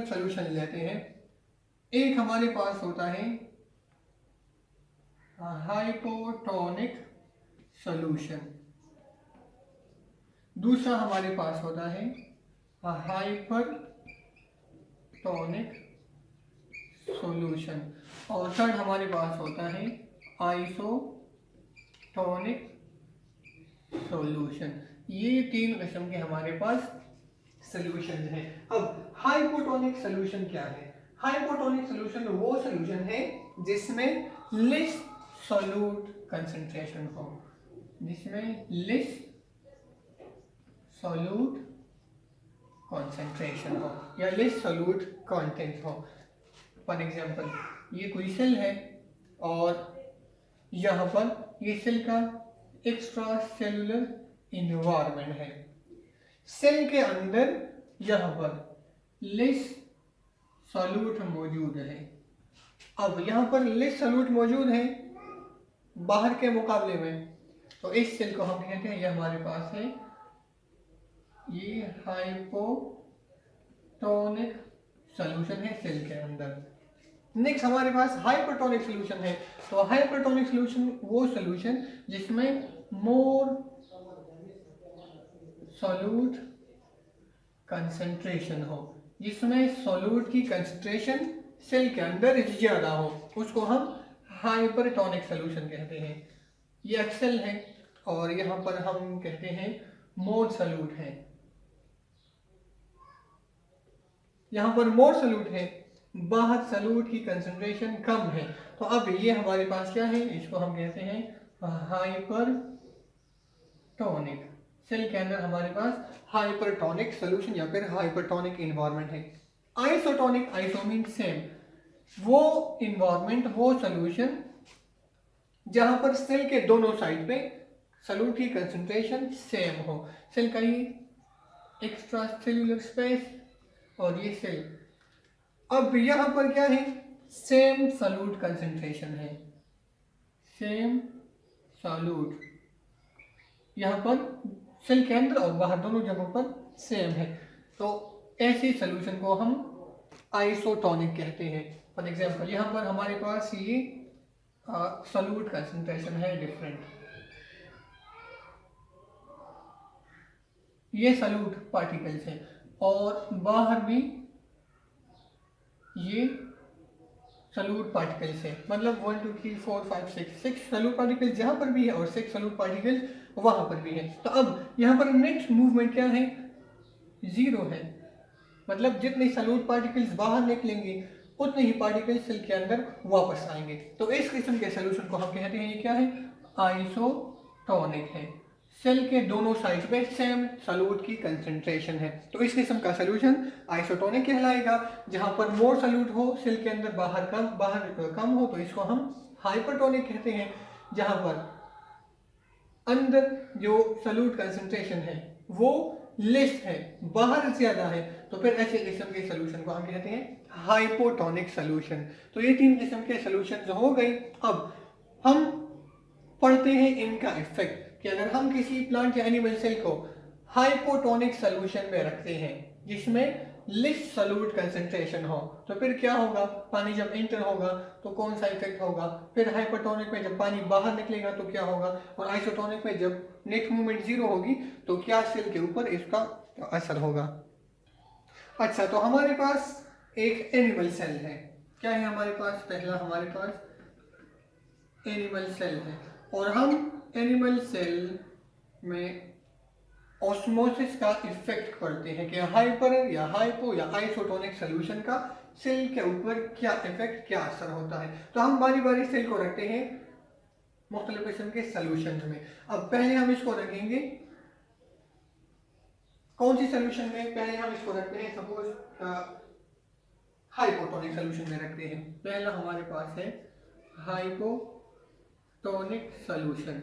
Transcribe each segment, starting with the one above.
अलग सोल्यूशन लेते हैं। एक हमारे पास होता है हाइपोटोनिक सोल्यूशन, दूसरा हमारे पास होता है हाइपरटोनिक सॉल्यूशन, और थर्ड हमारे पास होता है आइसोटोनिक सॉल्यूशन। ये तीन किस्म के हमारे पास सॉल्यूशन है। अब हाइपोटोनिक सॉल्यूशन क्या है? हाइपोटोनिक सॉल्यूशन वो सॉल्यूशन है जिसमें लेस सॉल्यूट कंसंट्रेशन हो, जिसमें लेस सॉल्यूट कंसंट्रेशन हो या लेस सॉल्यूट कंटेंट हो। फॉर एग्जांपल, ये कोई सेल है और यहाँ पर ये सेल का एक्स्ट्रा सेलुलर इन्वायरमेंट है। सेल के अंदर यहाँ पर लेस सॉल्यूट मौजूद है। अब यहाँ पर लेस सॉल्यूट मौजूद है बाहर के मुकाबले में, तो इस सेल को हम कहते हैं, ये हमारे पास है ये हाइपोटोनिक सॉल्यूशन है सेल के अंदर। नेक्स्ट हमारे पास हाइपरटोनिक सॉल्यूशन है। तो हाइपरटोनिक सॉल्यूशन वो सॉल्यूशन जिसमें मोर सॉल्यूट कंसंट्रेशन हो, जिसमें सॉल्यूट की कंसंट्रेशन सेल के अंदर ज्यादा हो, उसको हम हाइपरटोनिक सॉल्यूशन कहते हैं। ये एक्सेल है और यहाँ पर हम कहते हैं मोर सॉल्यूट है, यहाँ पर मोर सॉल्यूट है, बाहर सॉल्यूट की कंसंट्रेशन कम है। तो अब ये हमारे पास क्या है, इसको हम कहते हैं हाइपरटोनिक। सेल के अंदर हमारे पास हाइपरटोनिक सॉल्यूशन या फिर हाइपरटोनिक इन्वायरमेंट है। आइसोटोनिक, आइसो मीन सेम, वो इन्वायरमेंट, वो सॉल्यूशन जहां पर सेल के दोनों साइड पे सॉल्यूट की कंसंट्रेशन सेम हो। सेल का ये एक्स्ट्रा सेल्यूलर स्पेस और ये सेल, अब यहां पर क्या है, सेम सॉल्यूट कंसंट्रेशन है, सेम सॉल्यूट यहां पर सेल के अंदर और बाहर दोनों जगहों पर सेम है। तो ऐसे सॉल्यूशन को हम आइसोटोनिक कहते हैं। फॉर एग्जांपल, यहां पर हमारे पास ये सॉल्यूट कंसंट्रेशन है डिफरेंट, ये सॉल्यूट पार्टिकल्स हैं और बाहर भी ये सॉल्यूट पार्टिकल्स है, मतलब 1 2 3 4 5 6 सॉल्यूट पार्टिकल्स जहां पर भी है और 6 सॉल्यूट पार्टिकल्स वहां पर भी है। तो अब यहाँ पर नेट मूवमेंट क्या है, 0 है, मतलब जितने सॉल्यूट पार्टिकल्स बाहर निकलेंगे उतने ही पार्टिकल्स सेल के अंदर वापस आएंगे। तो इस किस्म के सॉल्यूशन को हम कहते हैं, ये क्या है, आइसोटोनिक है। सेल के दोनों साइड पे सेम सॉल्यूट की कंसंट्रेशन है, तो इस किस्म का सॉल्यूशन आइसोटोनिक कहलाएगा। जहां पर मोर सॉल्यूट हो सेल के अंदर, बाहर कम हो, तो इसको हम हाइपरटोनिक कहते हैं। जहां पर अंदर जो सॉल्यूट कंसंट्रेशन है वो लेस है, बाहर ज्यादा है, तो फिर ऐसे किस्म के सॉल्यूशन को हम कहते हैं हाइपोटोनिक सॉल्यूशन। तो ये तीन किस्म के सॉल्यूशन हो गए। अब हम पढ़ते हैं इनका इफेक्ट, कि अगर हम किसी प्लांट या एनिमल सेल को हाइपोटोनिक सॉल्यूशन में रखते हैं जिसमें लेस सॉल्यूट कंसंट्रेशन हो, तो फिर क्या होगा, पानी जब एंटर होगा तो कौन सा इफेक्ट होगा, फिर हाइपरटोनिक में जब पानी बाहर निकलेगा तो क्या होगा, और आइसोटोनिक में जब नेट मूवमेंट 0 होगी तो क्या सेल के ऊपर इसका असर होगा। अच्छा, तो हमारे पास एक एनिमल सेल है, क्या है हमारे पास, पहला हमारे पास एनिमल सेल है, और हम एनिमल सेल में ऑस्मोसिस का इफेक्ट पढ़ते हैं कि हाइपर या हाइपो या आइसोटोनिक सॉल्यूशन का सेल के ऊपर क्या इफेक्ट, क्या असर होता है। तो हम बारी बारी सेल को रखते हैं मुख्तलिफ किस्म के सॉल्यूशन में। अब पहले हम इसको रखेंगे कौन सी सॉल्यूशन में, पहले हम इसको रखते हैं सपोज हाइपोटोनिक सॉल्यूशन में रखते हैं। पहला हमारे पास है हाइपोटोनिक सॉल्यूशन।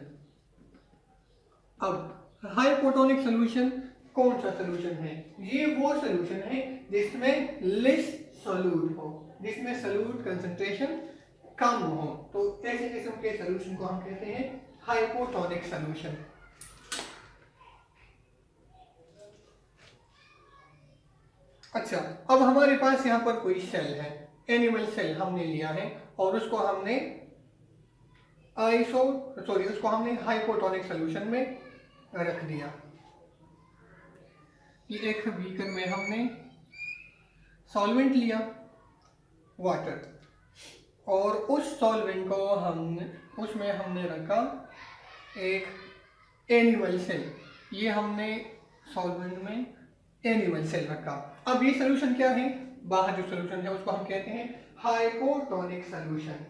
अब हाइपोटोनिक सॉल्यूशन कौन सा सॉल्यूशन है, ये वो सॉल्यूशन है जिसमें लेस सॉल्यूट हो, जिसमें सॉल्यूट कंसंट्रेशन कम हो, तो ऐसे किस्म के सॉल्यूशन को हम कहते हैं हाइपोटोनिक सॉल्यूशन। अच्छा, अब हमारे पास यहाँ पर कोई सेल है, एनिमल सेल हमने लिया है और उसको हमने उसको हमने हाइपोटोनिक सोल्यूशन में रख दिया। कि एक बीकर में हमने सॉल्वेंट लिया वाटर, और उस सॉल्वेंट को उसमें हमने रखा एक एनिमल सेल। ये हमने सॉल्वेंट में एनिमल सेल रखा। अब ये सोल्यूशन क्या है, बाहर जो सोल्यूशन है उसको हम कहते हैं हाइपोटोनिक सोल्यूशन।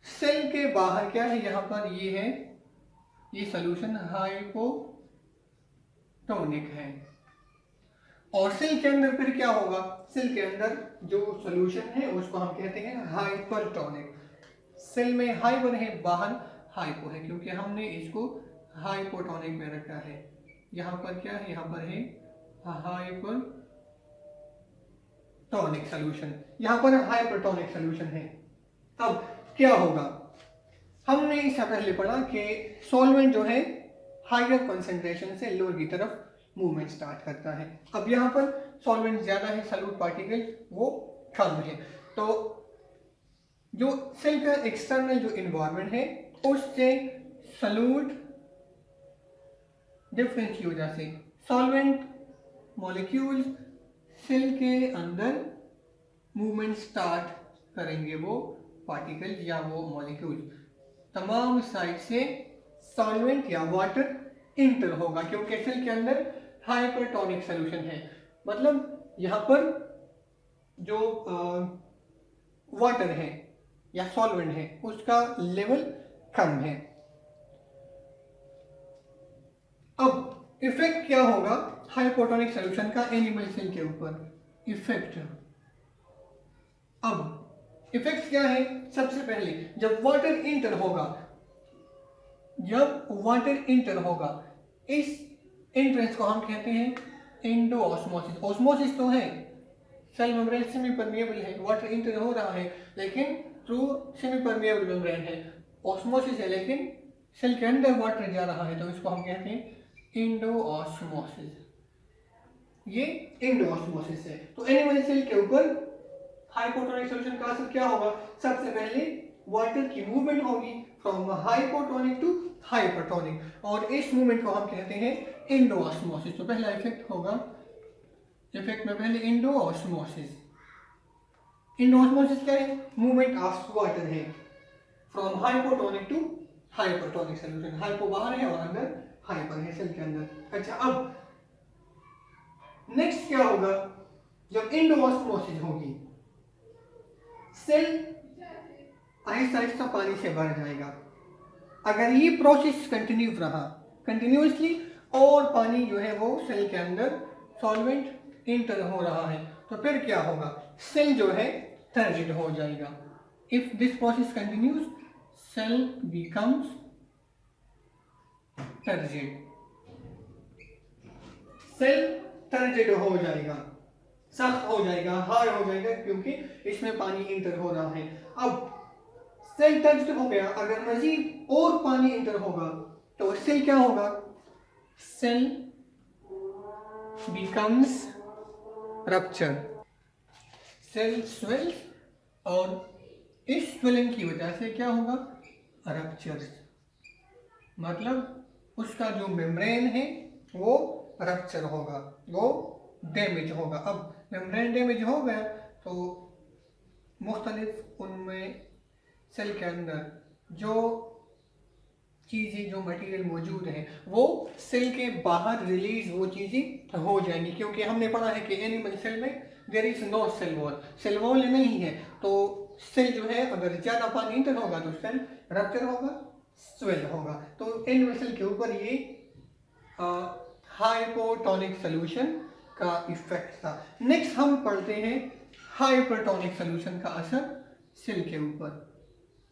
सेल के बाहर क्या है, यहाँ पर ये है, ये सोल्यूशन हाइपोटोनिक है। और सेल के अंदर फिर क्या होगा, सेल के अंदर जो सोल्यूशन है उसको हम कहते हैं हाइपरटोनिक। सेल में हाइपर है, बाहर हाइपो है, क्योंकि हमने इसको हाइपोटोनिक में रखा है। यहाँ पर क्या है, यहाँ पर है हाइपरटोनिक सोल्यूशन, यहाँ पर हाइपरटोनिक सोल्यूशन है। अब क्या होगा, हमने इससे पहले पढ़ा कि सॉल्वेंट जो है हाइयर कंसंट्रेशन से लोअर की तरफ मूवमेंट स्टार्ट करता है। अब यहाँ पर सॉल्वेंट ज्यादा है, सॉल्यूट पार्टिकल वो कम है, तो जो सेल का एक्सटर्नल जो इन्वायरमेंट है उससे सॉल्यूट डिफरेंस की वजह से सॉल्वेंट मॉलिक्यूल्स सेल के अंदर मूवमेंट स्टार्ट करेंगे। वो पार्टिकल या वो मॉलिक्यूल तमाम साइड से सॉल्वेंट या वाटर इंटर होगा, क्योंकि सेल के अंदर हाइपरटोनिक सोल्यूशन है। मतलब यहाँ पर जो वाटर है या सॉल्वेंट है उसका लेवल कम है। अब इफेक्ट क्या होगा हाइपोटोनिक सोल्यूशन का एनिमल सेल के ऊपर, इफेक्ट। अब इफेक्ट्स क्या है, सबसे पहले जब वाटर इंटर होगा, इस एंट्रेंस को हम कहते हैं एंडोऑस्मोसिस। ऑस्मोसिस तो है, सेल मेम्ब्रेन सेमी परमिएबल है, वाटर इंटर हो रहा है लेकिन थ्रू सेमी परमिएबल मेम्ब्रेन है। ऑस्मोसिस है लेकिन सेल के अंदर वाटर जा रहा है, तो इसको हम कहते हैं एंडोऑस्मोसिस। ये एंडोऑस्मोसिस है। तो एनिमल सेल के ऊपर हाइपोटोनिक सोल्यूशन का असर क्या होगा, सबसे पहले वाटर की मूवमेंट होगी फ्रॉम हाइपोटोनिक टू हाइपरटोनिक, और इस मूवमेंट को हम कहते हैं एंडोऑस्मोसिस। तो पहला इफेक्ट होगा, इफेक्ट में पहले एंडोऑस्मोसिस। एंडोऑस्मोसिस क्या है, मूवमेंट ऑफ वाटर है from hypotonic to hypertonic solution. Hypo बाहर है और अंदर हाइपर है सेल के अंदर। अच्छा, अब नेक्स्ट क्या होगा, जब एंडोऑस्मोसिस होगी सेल आहिस्ता आहिस्ता पानी से भर जाएगा। अगर ये प्रोसेस कंटिन्यू रहा कंटिन्यूअसली और पानी जो है वो सेल के अंदर सॉल्वेंट इंटर हो रहा है, तो फिर क्या होगा, सेल जो है टर्जिड हो जाएगा। If this process continues cell becomes turgid, cell turgid हो जाएगा, सख्त हो जाएगा, हार्ड हो जाएगा, क्योंकि इसमें पानी इंटर हो रहा है। अब सेल टर्जिड हो गया, अगर मजीद और पानी इंटर होगा तो सेल क्या होगा, cell becomes rupture, cell swells, और इस स्वेलिंग की वजह से क्या होगा, रप्चर, मतलब उसका जो मेम्ब्रेन है वो रप्चर होगा, वो डैमेज होगा। अब मेम्ब्रेन डैमेज हो गया तो मुख्तलिफ उनमें सेल के अंदर जो चीज़ें, जो मटेरियल मौजूद है वो सेल के बाहर रिलीज वो चीज़ें हो जाएंगी, क्योंकि हमने पढ़ा है कि एनिमल सेल में there is no cell wall, cell wall नहीं है। तो सेल जो है अगर ज़्यादा पानी इंटर होगा तो सेल रप्चर होगा, स्वेल होगा। तो एनिमल सेल के ऊपर ये हाइपोटोनिक सोल्यूशन का इफेक्ट था। नेक्स्ट हम पढ़ते हैं हाइपरटोनिक सोल्यूशन का असर सेल के ऊपर।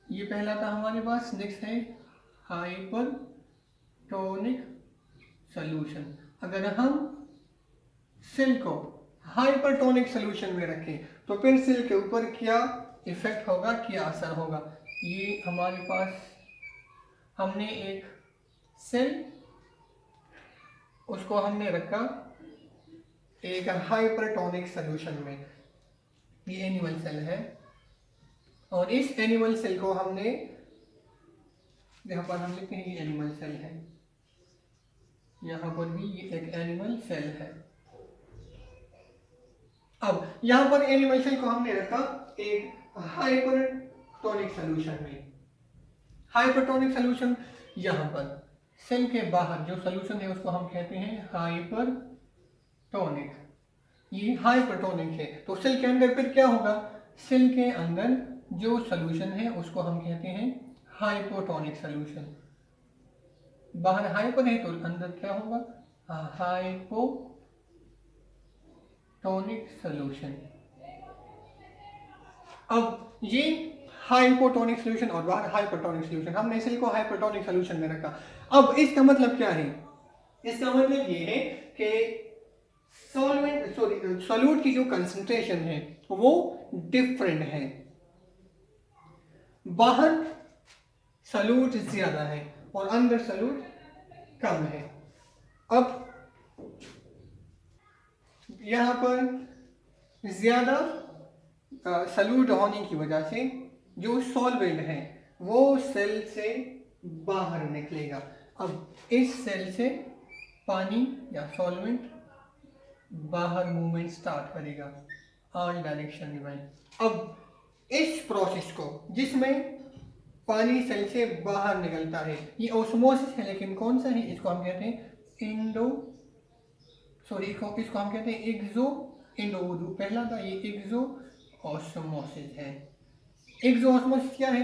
ये पहला था हमारे पास, नेक्स्ट है हाइपरटोनिक सोल्यूशन। अगर हम सेल को हाइपरटोनिक सोल्यूशन में रखें तो फिर सेल के ऊपर क्या इफेक्ट होगा, क्या असर होगा। ये हमारे पास हमने एक सेल, उसको हमने रखा एक हाइपरटोनिक सोल्यूशन में। ये एनिमल सेल है और इस एनिमल सेल को हमने यहाँ पर हम लिखते हैं ये एनिमल सेल है, यहाँ पर भी ये एक एनिमल सेल है। अब यहाँ पर एनिमल सेल को हमने रखा एक हाइपरटोनिक सोल्यूशन में। हाइपरटोनिक सोल्यूशन यहाँ पर सेल के बाहर जो सोल्यूशन है उसको हम कहते हैं हाइपरटोनिक। ये हाइपरटोनिक है, तो सेल के अंदर फिर क्या होगा, सेल के अंदर जो सोल्यूशन है उसको हम कहते हैं हाइपोटोनिक सोल्यूशन। बाहर हाइपर है तो अंदर क्या होगा, हाइपोटोनिक सोल्यूशन। अब ये हाइपोटोनिक सोल्यूशन और बाहर हाइपरटोनिक सोल्यूशन, हमने सेल को हाइपरटोनिक सोल्यूशन में रखा। अब इसका मतलब क्या है, इसका मतलब ये है कि सॉल्यूट की जो कंसंट्रेशन है वो डिफरेंट है। बाहर सॉल्यूट ज्यादा है और अंदर सॉल्यूट कम है। अब यहां पर ज्यादा सॉल्यूट होने की वजह से जो सॉल्वेंट है वो सेल से बाहर निकलेगा। अब इस सेल से पानी या सॉल्वेंट बाहर मूवमेंट स्टार्ट करेगा ऑल डायरेक्शन में। अब इस प्रोसेस को जिसमें पानी सेल से बाहर निकलता है ये ऑस्मोसिस है, लेकिन कौन सा है, इसको हम कहते हैं इसको हम कहते हैं एक्सो इंडो। पहला था ये एक्सो ऑस्मोसिस है। एक्सो ऑस्मोसिस क्या है,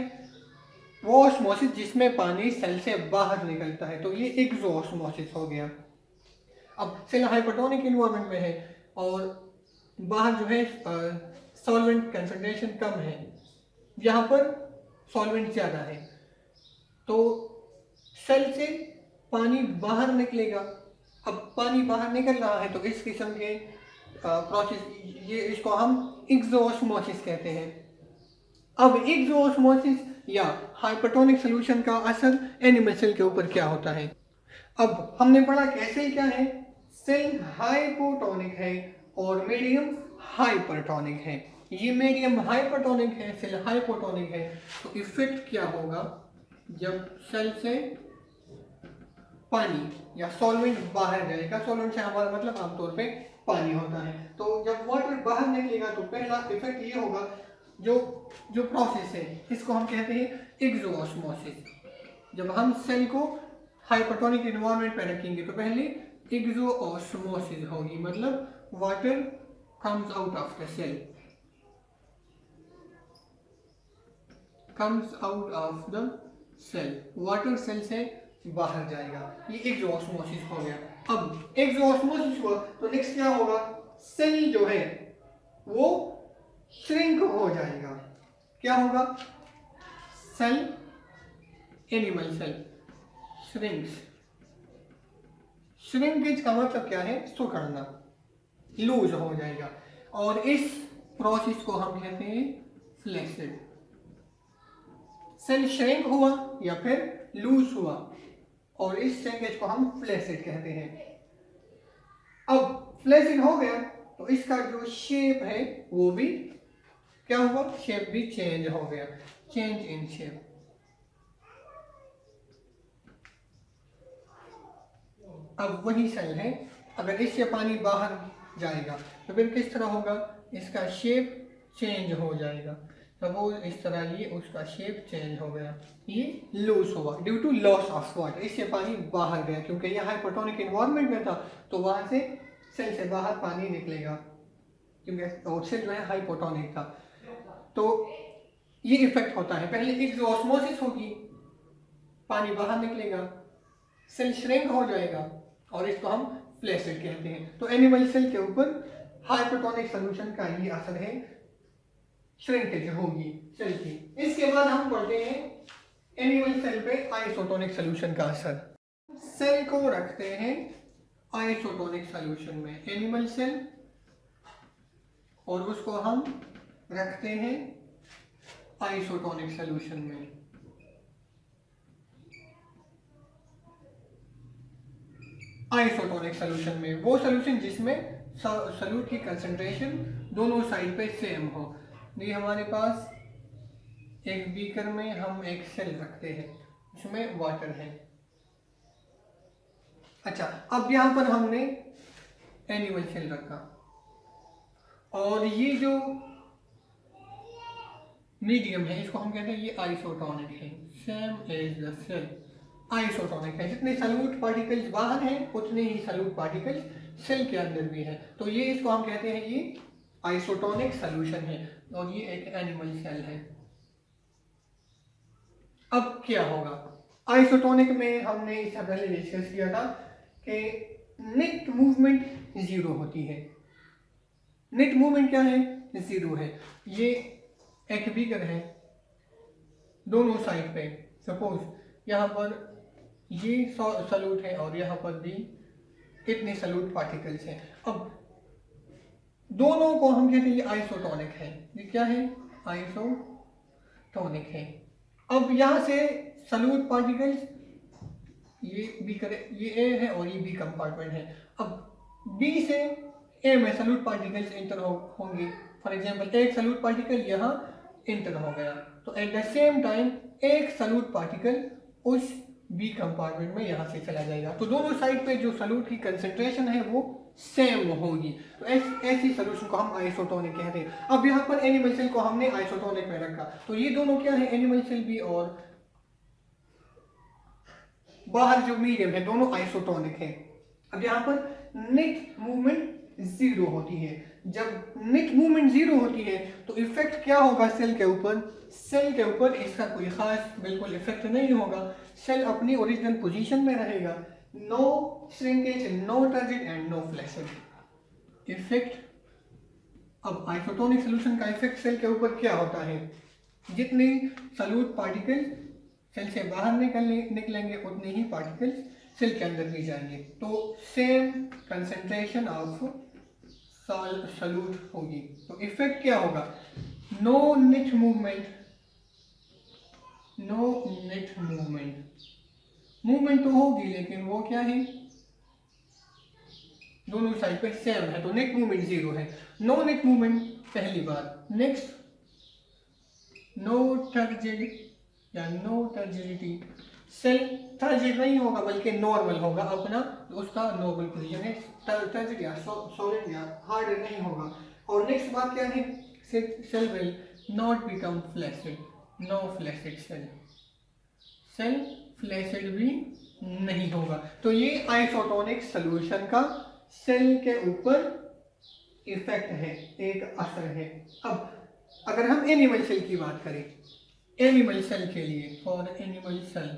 वो ऑस्मोसिस जिसमें पानी सेल से बाहर निकलता है, तो ये एक्सो ऑस्मोसिस हो गया। अब सेल हाइपरटोनिक एनवायरनमेंट में है और बाहर जो है सॉल्वेंट कंसंट्रेशन कम है, यहाँ पर सॉल्वेंट ज़्यादा है, तो सेल से पानी बाहर निकलेगा। अब पानी बाहर निकल रहा है तो इस किस्म के प्रोसेस, ये इसको हम एक्सोऑस्मोसिस कहते हैं। अब एक्सोऑस्मोसिस या हाइपरटोनिक सोल्यूशन का असर एनिमल सेल के ऊपर क्या होता है। अब हमने पढ़ा कि सेल क्या है, सेल हाइपोटोनिक है और मीडियम हाइपरटोनिक है। ये मीडियम हाइपरटोनिक है, सेल हाइपोटोनिक है, तो इफेक्ट क्या होगा, जब सेल से पानी या सॉल्वेंट बाहर जाएगा, सॉल्वेंट से हमारा मतलब आमतौर पे पानी होता है, तो जब वाटर बाहर निकलेगा तो पहला इफेक्ट ये होगा, जो प्रोसेस है इसको हम कहते हैं एक्सोऑस्मोसिस। जब हम सेल को हाइपरटोनिक एनवायरनमेंट पे रखेंगे तो पहले एक्सोऑस्मोसिस होगी, मतलब water comes out of the cell, comes out of the cell, water cell से बाहर जाएगा, ये एक्सोऑस्मोसिस हो गया। अब एक्सोऑस्मोसिस हुआ तो नेक्स्ट क्या होगा, सेल जो है वो श्रिंक हो जाएगा। क्या होगा, cell, animal cell shrinks. Shrinkage का मतलब क्या है, सुखड़ना, लूज हो जाएगा, और इस प्रोसेस को हम कहते हैं फ्लैसिड। सेल श्रिंक हुआ या फिर लूज हुआ और इस श्रिंकेज को हम फ्लैसिड कहते हैं। अब फ्लैसिड हो गया तो इसका जो शेप है वो भी क्या हुआ, शेप भी चेंज हो गया, चेंज इन शेप। अब वही सेल है, अगर इससे पानी बाहर जाएगा तो फिर किस तरह होगा, इसका शेप चेंज हो जाएगा। तो वो इस तरह ये उसका शेप चेंज हो गया, ये लूज हुआ due to loss of water, इससे पानी बाहर गया क्योंकि ये हाइपरटोनिक एनवायरनमेंट में था, तो वहां से सेल से बाहर पानी निकलेगा क्योंकि सेल जो है हाइपोटोनिक था। तो ये इफेक्ट होता है, पहले एक्सोऑस्मोसिस होगी, पानी बाहर निकलेगा, सेल श्रिंक हो जाएगा और इसको हम फ्लैसिड कहते हैं। तो एनिमल सेल के ऊपर हाइपरटोनिक सोल्यूशन का ये असर है, श्रिंकेज होगी सेल की। इसके बाद हम पढ़ते हैं एनिमल सेल पे आइसोटोनिक सोल्यूशन का असर। सेल को रखते हैं आइसोटोनिक सोल्यूशन में, एनिमल सेल, और उसको हम रखते हैं आइसोटोनिक सोल्यूशन में। आइसोटोनिक सोल्यूशन में वो सोल्यूशन जिसमें सॉल्यूट की कंसंट्रेशन दोनों साइड पे सेम हो। ये हमारे पास एक बीकर में हम एक सेल रखते हैं, उसमें वाटर है। अच्छा, अब यहाँ पर हमने एनिमल सेल रखा और ये जो मीडियम है इसको हम कहते हैं ये आइसोटोनिक है, same as the cell. Isotonic है, जितने सॉल्यूट पार्टिकल्स बाहर हैं उतने ही सॉल्यूट पार्टिकल्स सेल के अंदर भी हैं, तो ये इसको हम कहते हैं ये आइसोटोनिक सॉल्यूशन है और ये एक एनिमल सेल है। अब क्या होगा, आइसोटोनिक में हमने इससे पहले डिस्कस किया था कि नेट मूवमेंट जीरो होती है। नेट मूवमेंट क्या है, जीरो है। ये एक बीकर है, दोनों साइड पे सपोज यहाँ पर ये सॉल्यूट है और यहाँ पर भी इतने सॉल्यूट पार्टिकल्स हैं। अब दोनों को हम कहते हैं ये आइसोटोनिक है। ये क्या है, आइसोटोनिक है। अब यहाँ से सॉल्यूट पार्टिकल्स, ये बीकर, ये ए है और ये बी कंपार्टमेंट है। अब बी से ए में सॉल्यूट पार्टिकल्स इंटर होंगे। फॉर एग्जांपल एक सॉल्यूट पार्टिकल यहाँ इंटर हो गया, तो एट द सेम टाइम एक सॉल्यूट पार्टिकल उस बी कंपार्टमेंट में यहाँ से चला जाएगा, तो दोनों साइड पे जो सॉल्यूट की कंसंट्रेशन है वो सेम होगी। तो ऐसी सॉल्यूशन को हम आइसोटोनिक कहते हैं। अब यहाँ पर एनिमल सेल को हमने आइसोटोनिक में रखा, तो ये दोनों क्या है, एनिमल सेल भी और बाहर जो मीडियम है दोनों आइसोटोनिक है। अब यहाँ पर नेट मूवमेंट जीरो होती है। जब नेट मूवमेंट जीरो होती है तो इफेक्ट क्या होगा सेल के ऊपर, सेल के ऊपर इसका कोई खास बिल्कुल इफेक्ट नहीं होगा। सेल अपनी ओरिजिनल पोजीशन में रहेगा, no shrinkage, no turgid and no flaccid effect. अब आइसोटोनिक सॉल्यूशन का इफेक्ट सेल के ऊपर क्या होता है, जितने सॉल्यूट पार्टिकल सेल से बाहर निकलेंगे उतने ही पार्टिकल्स सेल के अंदर भी जाएंगे, तो सेम कंसंट्रेशन ऑफ सॉल्यूट होगी। तो इफेक्ट क्या होगा, no net movement, no net movement तो होगी लेकिन वो क्या है, दोनों साइड पे सेम है, तो नेट मूवमेंट जीरो है। नो नेट मूवमेंट पहली बार। नेक्स्ट, नो टर्जिड या नो टर्जिडिटी, सेल टर्जिड नहीं होगा बल्कि नॉर्मल होगा अपना, उसका नॉर्मल पोजीशन है, टर्जिड या सॉलिड या हार्ड नहीं होगा। और नेक्स्ट बात क्या है, cell will not become flaccid, no flaccid cell, cell flaccid भी नहीं होगा। तो ये आइसोटोनिक सॉल्यूशन का सेल के ऊपर इफेक्ट है, एक असर है। अब अगर हम एनिमल सेल की बात करें, एनिमल सेल के लिए, for animal cell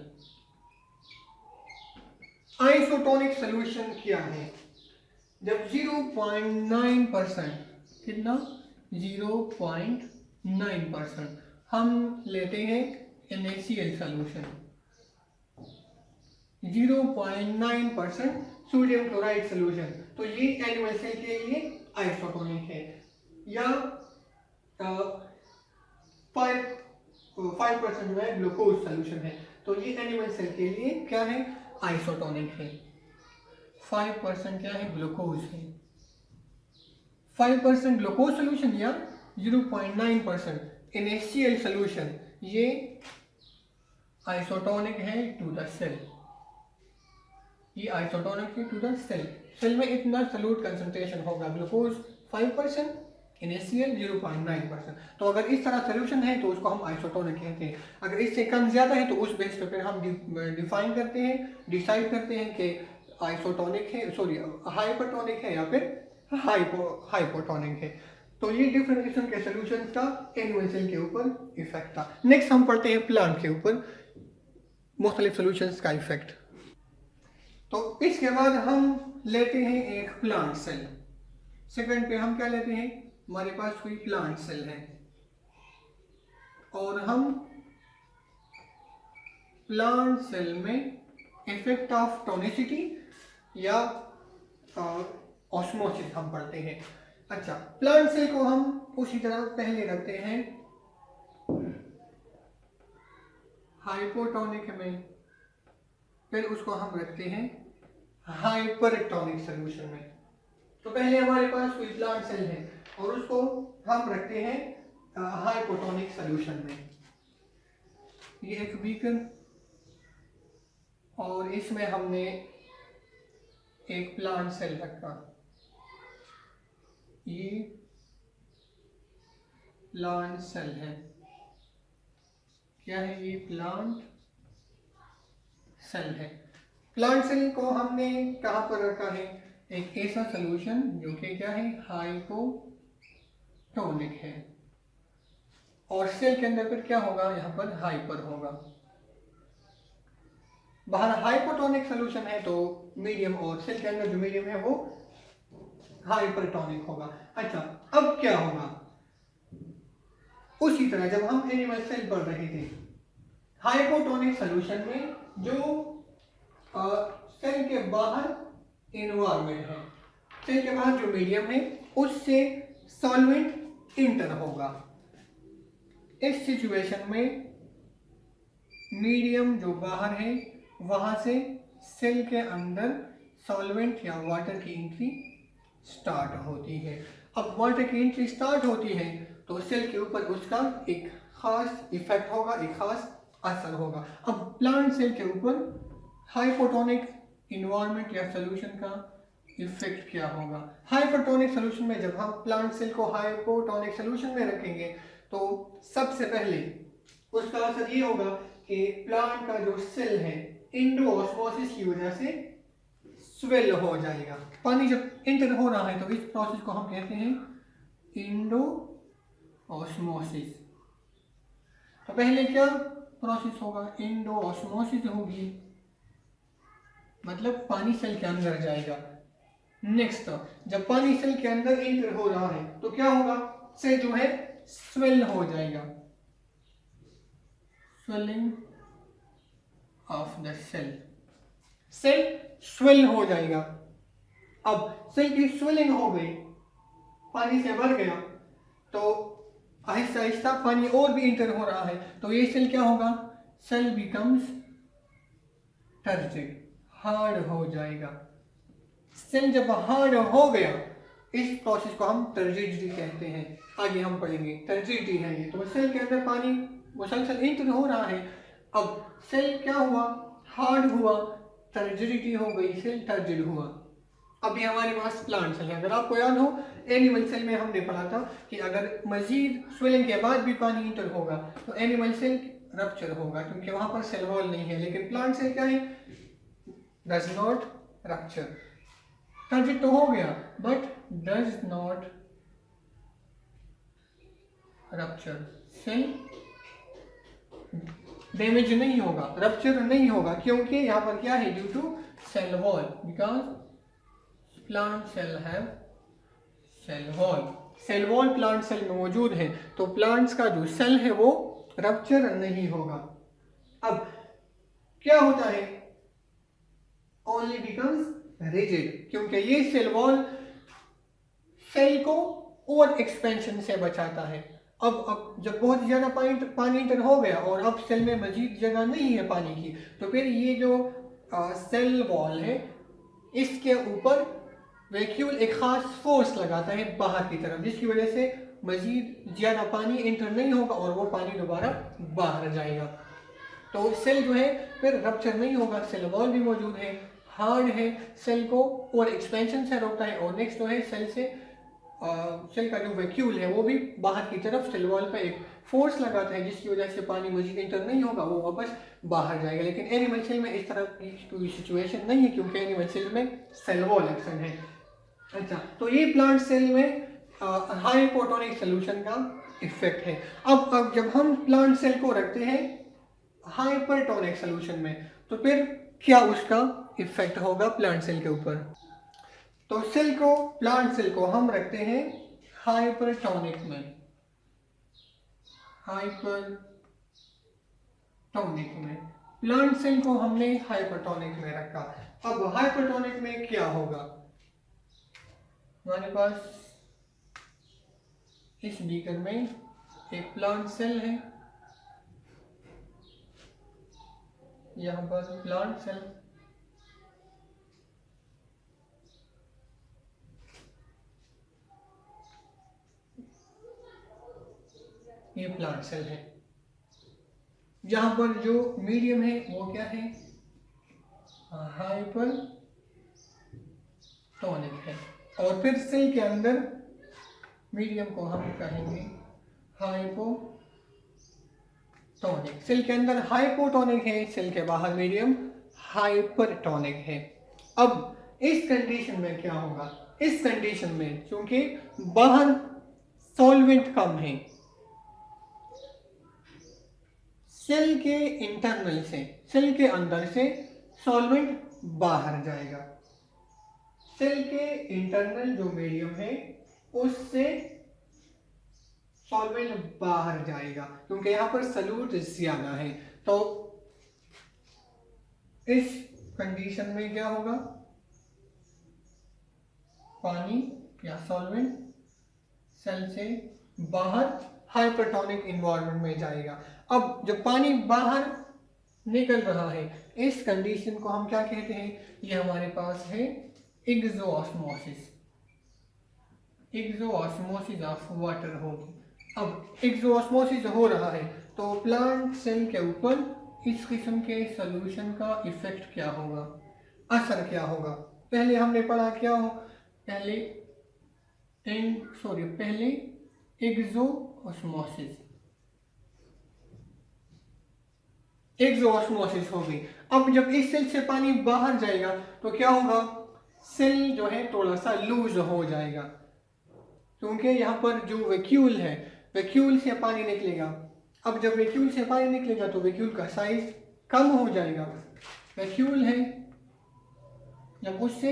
isotonic solution क्या है, जब 0.9%, कितना 0.9% हम लेते हैं NaCl solution, 0.9% sodium chloride solution, तो ये एनिमल सेल के लिए आइसोटोनिक है। या 5% जो है ग्लूकोज सॉल्यूशन है, तो ये एनिमल सेल के लिए क्या है, आइसोटोनिक है। 5% क्या है, ग्लूकोज है। 5% ग्लूकोज सॉल्यूशन या 0.9% NaCl सॉल्यूशन, ये आइसोटोनिक है टू द सेल, ये आइसोटोनिक है टू द सेल। सेल में इतना सॉल्यूट कंसंट्रेशन होगा, ग्लूकोज 5%, NaCl 0.9%। तो अगर इस तरह सॉल्यूशन है तो उसको हम आइसोटोनिक कहते हैं। अगर इससे कम ज्यादा है तो उस बेस पे फिर हम डिफाइन करते हैं, डिसाइड करते हैं कि आइसोटोनिक है, सॉरी हाइपरटोनिक है या फिर हाइपोटोनिक है। तो ये डिफरेंट किस्म के सॉल्यूशन का एनिमल सेल के ऊपर इफेक्ट था। नेक्स्ट हम पढ़ते हैं प्लांट के ऊपर मुख्तलिफ सॉल्यूशंस का इफेक्ट। तो इसके बाद हम लेते हैं एक प्लांट सेल। सेकंड पे हम क्या लेते हैं, हमारे पास कोई प्लांट सेल है और हम प्लांट सेल में इफेक्ट ऑफ टोनिसिटी या ऑस्मोसिस हम पढ़ते हैं। अच्छा, प्लांट सेल को हम उसी तरह पहले रखते हैं हाइपोटोनिक में, फिर उसको हम रखते हैं हाइपरटोनिक सॉल्यूशन में। तो पहले हमारे पास कोई प्लांट सेल है और उसको हम रखते हैं हाइपोटोनिक सॉल्यूशन में। ये एक बीकर और इसमें हमने एक प्लांट सेल रखा। ये प्लांट सेल है। क्या है? ये प्लांट सेल है। प्लांट सेल को हमने कहां पर रखा है? एक ऐसा सॉल्यूशन जो कि क्या है? हाइपोटोनिक है। और सेल के अंदर फिर क्या होगा? यहाँ पर हाइपर होगा। बाहर हाइपोटोनिक सॉल्यूशन है तो मीडियम, और सेल के अंदर जो मीडियम है वो हाइपरटोनिक होगा। अच्छा, अब क्या होगा? उसी तरह जब हम एनिमल सेल पढ़ रहे थे, हाइपोटोनिक सॉल्यूशन में जो सेल के बाहर एनवायरमेंट है, सेल के बाहर जो मीडियम है उससे सॉल्वेंट इंटर होगा। इस सिचुएशन में मीडियम जो बाहर है वहां से सेल के अंदर सॉल्वेंट या वाटर की एंट्री स्टार्ट होती है। अब वाटर की एंट्री स्टार्ट होती है तो सेल के ऊपर उसका एक खास इफेक्ट होगा, एक खास असर होगा। अब प्लांट सेल के ऊपर हाइपोटोनिक इन्वायरमेंट या सॉल्यूशन का इफेक्ट क्या होगा? हाइपोटोनिक सॉल्यूशन में जब हम प्लांट सेल को हाइपोटोनिक सॉल्यूशन में रखेंगे तो सबसे पहले उसका असर ये होगा कि प्लांट का जो सेल है इंडोऑस्मोसिस की वजह से स्वेल हो जाएगा। पानी जब इंटर हो रहा है तो इस प्रोसेस को हम कहते हैं इंडोऑस्मोसिस। तो पहले क्या प्रोसेस होगा? इंडोऑस्मोसिस होगी, मतलब पानी सेल के अंदर जाएगा। नेक्स्ट, जब पानी सेल के अंदर इंटर हो रहा है तो क्या होगा? सेल जो है स्वेल हो जाएगा, swelling of the cell, cell swell हो जाएगा। अब सेल की स्वेलिंग हो गई, पानी से भर गया, तो आहिस्ता आहिस्ता पानी और भी इंटर हो रहा है तो ये सेल क्या होगा? सेल बिकम्स टर्जिड, हार्ड हो जाएगा। सेल जब हार्ड हो गया, इस प्रोसेस को हम टर्जिडिटी कहते हैं। आगे हम पढ़ेंगे टर्जिडिटी है ये। तो सेल के अंदर पानी मुसलसल इंटर हो रहा है। अब सेल क्या हुआ? हार्ड हुआ, टर्जिडिटी हो गई, सेल टर्जिड हुआ। अभी हमारे पास प्लांट सेल है। अगर आपको याद हो एनिमल सेल में हमने पढ़ा था कि अगर मजीद स्वेलिंग के बाद भी पानी इंटर होगा तो एनिमल सेल रप्चर होगा, क्योंकि वहां पर सेल वॉल नहीं है। लेकिन प्लांट सेल क्या है? Does not rupture. टर्जिड तो हो गया but does not rupture, cell damage नहीं होगा, रप्चर नहीं होगा, क्योंकि यहाँ पर क्या है? Due to cell wall, because plant cell have cell wall. Cell wall plant cell में मौजूद है तो प्लांट्स का जो सेल है वो रप्चर नहीं होगा। अब क्या होता है? ओनली बिकम्स रिजिड, क्योंकि ये सेल वॉल सेल को ओवर एक्सपेंशन से बचाता है। अब जब बहुत ज्यादा पानी इंटर हो गया और अब सेल में मजीद जगह नहीं है पानी की, तो फिर ये जो सेल वॉल है इसके ऊपर वैक्यूल एक खास फोर्स लगाता है बाहर की तरफ, जिसकी वजह से मजीद ज्यादा पानी इंटर नहीं होगा और वो पानी दोबारा बाहर जाएगा। तो सेल जो है फिर रप्चर नहीं होगा, सेल वॉल भी मौजूद है, हार्ड है, सेल को और एक्सपेंशन से रोकता है। और नेक्स्ट जो है सेल का जो वैक्यूल है वो भी बाहर की तरफ सेल वॉल पे एक फोर्स लगाता है, जिसकी वजह से पानी मजीद इंटर नहीं होगा, वो वापस बाहर जाएगा। लेकिन एनिमल सेल में इस तरह की कोई सिचुएशन नहीं है, क्योंकि एनिमल सेल में सेल वॉल एक्शन है। अच्छा, तो ये प्लांट सेल में हाइपोटोनिक सॉल्यूशन का इफेक्ट है। अब जब हम प्लांट सेल को रखते हैं हाइपरटोनिक सॉल्यूशन में तो फिर क्या उसका इफेक्ट होगा प्लांट सेल के ऊपर? तो प्लांट सेल को हम रखते हैं हाइपरटोनिक में, हाइपरटोनिक में। प्लांट सेल को हमने हाइपरटोनिक में रखा। अब हाइपरटोनिक में क्या होगा? हमारे पास इस बीकर में एक प्लांट सेल है, यहां पर प्लांट सेल, ये प्लांट सेल है। जहां पर जो मीडियम है वो क्या है, हाइपरटोनिक है। और फिर सेल के अंदर मीडियम को हम कहेंगे हाइपोटोनिक। सेल के अंदर हाइपोटोनिक है, सेल के बाहर मीडियम हाइपरटोनिक है। अब इस कंडीशन में क्या होगा, इस कंडीशन में चूंकि बाहर सॉल्वेंट कम है, सेल के इंटरनल से, सेल के अंदर से सॉल्वेंट बाहर जाएगा। सेल के इंटरनल जो मीडियम है उससे सॉल्वेंट बाहर जाएगा, क्योंकि यहां पर सॉल्यूट ज्यादा है। तो इस कंडीशन में क्या होगा, पानी या सॉल्वेंट सेल से बाहर हाइपरटोनिक इन्वायरमेंट में जाएगा। अब जब पानी बाहर निकल रहा है, इस कंडीशन को हम क्या कहते हैं, ये हमारे पास है एक्सोऑस्मोसिस। एक्सोऑस्मोसिस ऑफ वाटर होगी। अब एक्सोऑस्मोसिस हो रहा है तो प्लांट सेल के ऊपर इस किस्म के सॉल्यूशन का इफेक्ट क्या होगा, असर क्या होगा। पहले हमने पढ़ा क्या हो, पहले एक्सोऑस्मोसिस, एक्सोऑस्मोसिस हो गई। अब जब इस सेल से पानी बाहर जाएगा तो क्या होगा, सेल जो है थोड़ा सा लूज हो जाएगा, क्योंकि यहाँ पर जो वैक्यूल है, वैक्यूल से पानी निकलेगा। अब जब वैक्यूल से पानी निकलेगा तो वैक्यूल का साइज कम हो जाएगा। वैक्यूल है, जब उससे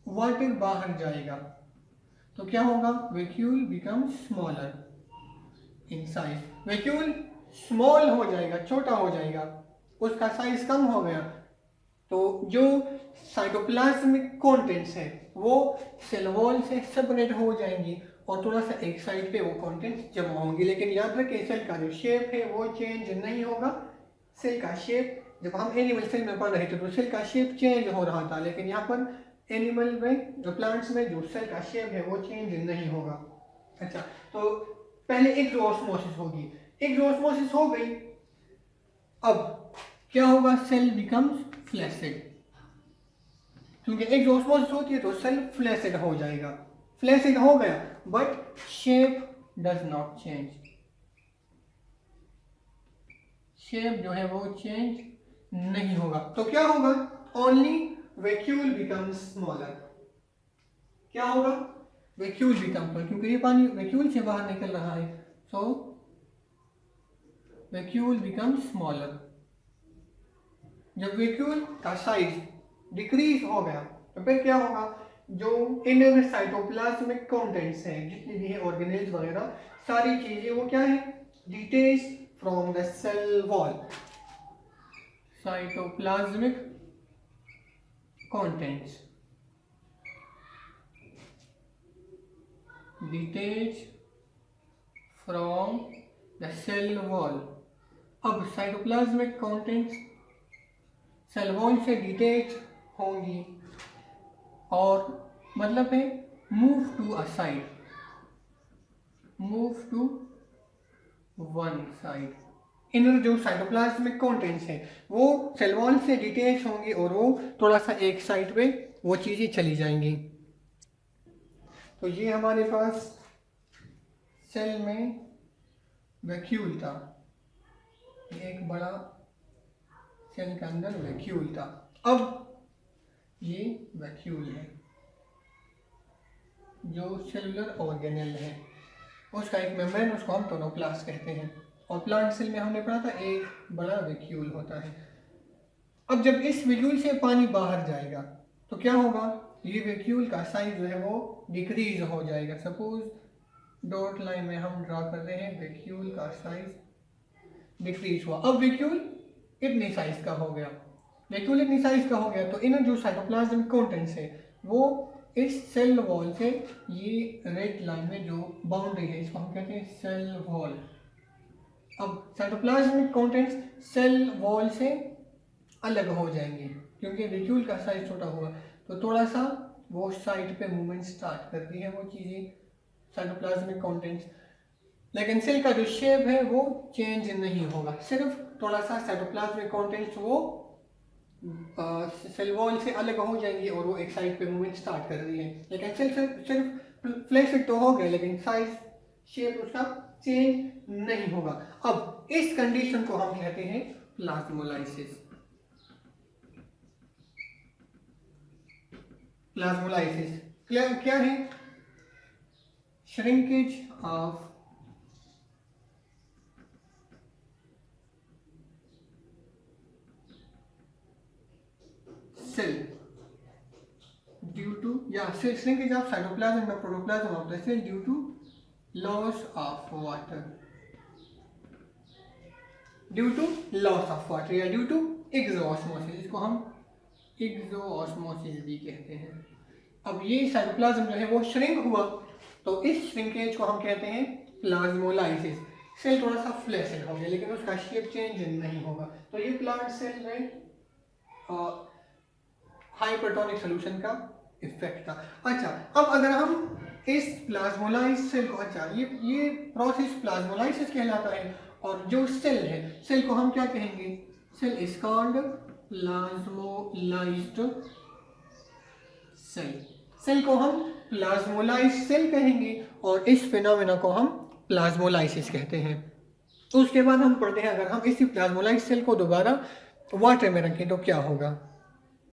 वाटर बाहर जाएगा तो क्या होगा, vacuole become smaller in size. Vacuole small हो जाएगा, छोटा हो जाएगा, उसका साइज कम हो गया, तो जो साइटोप्लाज्मिक कंटेंट्स है वो सेल वॉल से सेपरेट हो जाएंगी और थोड़ा सा एक साइड पे वो कंटेंट्स जमा होंगी। लेकिन याद रखें, सेल का जो शेप है वो चेंज नहीं होगा। सेल का शेप, जब हम एनिमल सेल में पढ़ रहे थे तो सेल का शेप चेंज हो रहा था, लेकिन यहाँ पर एनिमल में, जो प्लांट्स में जो सेल का शेप है वो चेंज नहीं होगा। अच्छा, तो पहले एक्सोऑस्मोसिस होगी, एक्सोऑस्मोसिस हो गई। अब क्या होगा, सेल बिकम्स फ्लैसिड। क्योंकि एक्सोऑस्मोसिस होती है तो सेल फ्लैसिड हो जाएगा। फ्लैसिड हो गया but shape does not change, shape जो है वो चेंज नहीं होगा। तो क्या होगा, ओनली वैक्यूल बिकम्स स्मॉलर। क्या होगा, वैक्यूल बिकम, क्योंकि ये पानी वैक्यूल से बाहर निकल रहा है, सो वैक्यूल बिकम स्मॉलर। जब वैक्यूल का साइज डिक्रीज हो गया तो फिर क्या होगा, जो इनर साइटोप्लाज्मिक कंटेंट्स हैं, जितनी भी है ऑर्गेनेल्स वगैरह, सारी चीजें वो क्या है, detach from the cell wall. Cytoplasmic contents detach from the cell wall. अब साइटोप्लाज्मिक कंटेंट्स सेल वॉल से डिटेच होंगी और मतलब है move to a side, move to one side. Inner जो साइटोप्लाज्मिक कंटेंट्स है वो सेल वॉल से डिटेच होंगी और वो थोड़ा सा एक साइड पे वो चीजें चली जाएंगी। तो ये हमारे पास सेल में वैक्यूल था, एक बड़ा सेल के अंदर वैक्यूल था। अब ये वैक्यूल है जो सेलुलर ऑर्गेनेल है, उसका एक मेम्ब्रेन, उसको हम टोनोप्लास्ट कहते हैं। और प्लांट सेल में हमने पढ़ा था एक बड़ा वैक्यूल होता है। अब जब इस वैक्यूल से पानी बाहर जाएगा तो क्या होगा, ये वैक्यूल का साइज जो है वो डिक्रीज हो जाएगा। सपोज डॉट लाइन में हम ड्रा कर रहे हैं, वैक्यूल का साइज डिक्रीज हुआ। अब वैक्यूल इतनी साइज का हो गया, वैक्यूल इतनी साइज का हो गया तो इनर जो साइटोप्लाज्मिक कंटेंट्स है वो इस सेल वॉल से, ये रेड लाइन में जो बाउंड्री है इसको हम कहते हैं सेल वॉल। अब साइटोप्लाज्मिक कंटेंट्स सेल वॉल से अलग हो जाएंगे क्योंकि वैक्यूल का साइज छोटा हुआ, तो थोड़ा सा वो साइड पे मूवमेंट स्टार्ट करती है वो चीज़ें साइटोप्लाज्मिक कंटेंट्स। लेकिन सेल का जो शेप है वो चेंज नहीं होगा, सिर्फ थोड़ा सा साइटोप्लाज्मिक कंटेंट्स वो सेल वॉल से अलग हो जाएंगी और वो एक साइड पे मूवमेंट स्टार्ट कर रही है। लेकिन सेल सिर्फ फ्लैशिड तो हो गए, लेकिन साइज शेप उसका चेंज नहीं होगा। अब इस कंडीशन को हम कहते हैं प्लाज्मोलाइसिस। प्लाज्मोलाइसिस क्या है? Shrinkage of cell due to shrinkage of cytoplasm and protoplasm of the cell due to loss of water, due to loss of water या due to exoosmosis, इसको हम exoosmosis भी कहते हैं। अब ये साइटोप्लाज्म जो है वो श्रिंक हुआ, तो इस श्रिंकेज को हम कहते हैं प्लाज्मोलाइसिस। सेल थोड़ा सा फ्लैशिड हो गया लेकिन उसका शेप चेंज नहीं होगा, तो ये प्लांट सेल में हाइपरटोनिक सोल्यूशन का इफेक्ट था। अच्छा, अब अगर हम इस प्लाज्मोलाइज सेल को, अच्छा ये प्रोसेस प्लाज्मोलाइसिस कहलाता है, और जो सेल है, सेल को हम क्या कहेंगे? Cell is called plasmolysed cell. Cell को हम प्लाज्मोलाइज्ड सेल कहेंगे और इस फिनोमेना को हम प्लाज्मोलाइसिस कहते हैं। उसके बाद हम पढ़ते हैं, अगर हम इसी प्लाज्मोलाइज्ड सेल को दोबारा वाटर में रखें तो क्या होगा।